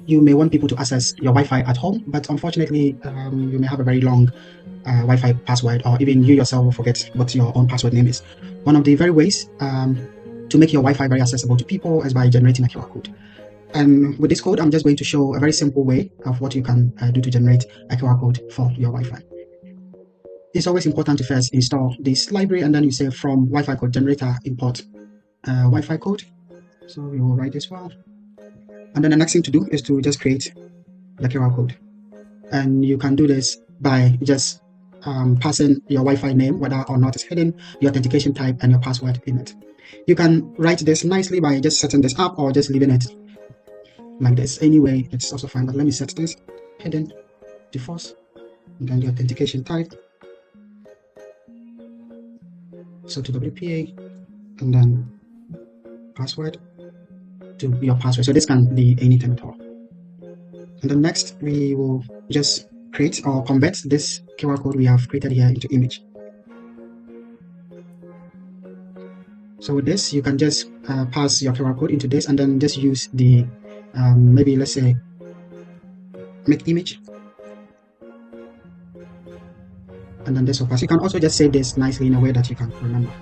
You may want people to access your Wi-Fi at home, but unfortunately, you may have a very long Wi-Fi password, or even you yourself will forget what your own password name is. One of the very ways to make your Wi-Fi very accessible to people is by generating a QR code. And with this code, I'm just going to show a very simple way of what you can do to generate a QR code for your Wi-Fi. It's always important to first install this library, and then you say from Wi-Fi code generator import Wi-Fi code. So we will write this file. And then the next thing to do is to just create the QR code. And you can do this by just passing your Wi-Fi name, whether or not it's hidden, your authentication type, and your password in it. You can write this nicely by just setting this up or just leaving it like this. Anyway, it's also fine, but let me set this hidden, default, and then the authentication type. So to WPA, and then password to your password. So this can be anything at all. And then next, we will just create or convert this QR code we have created here into image. So with this, you can just pass your QR code into this, and then just use the maybe let's say make image, and then this will pass. You can also just save this nicely in a way that you can remember.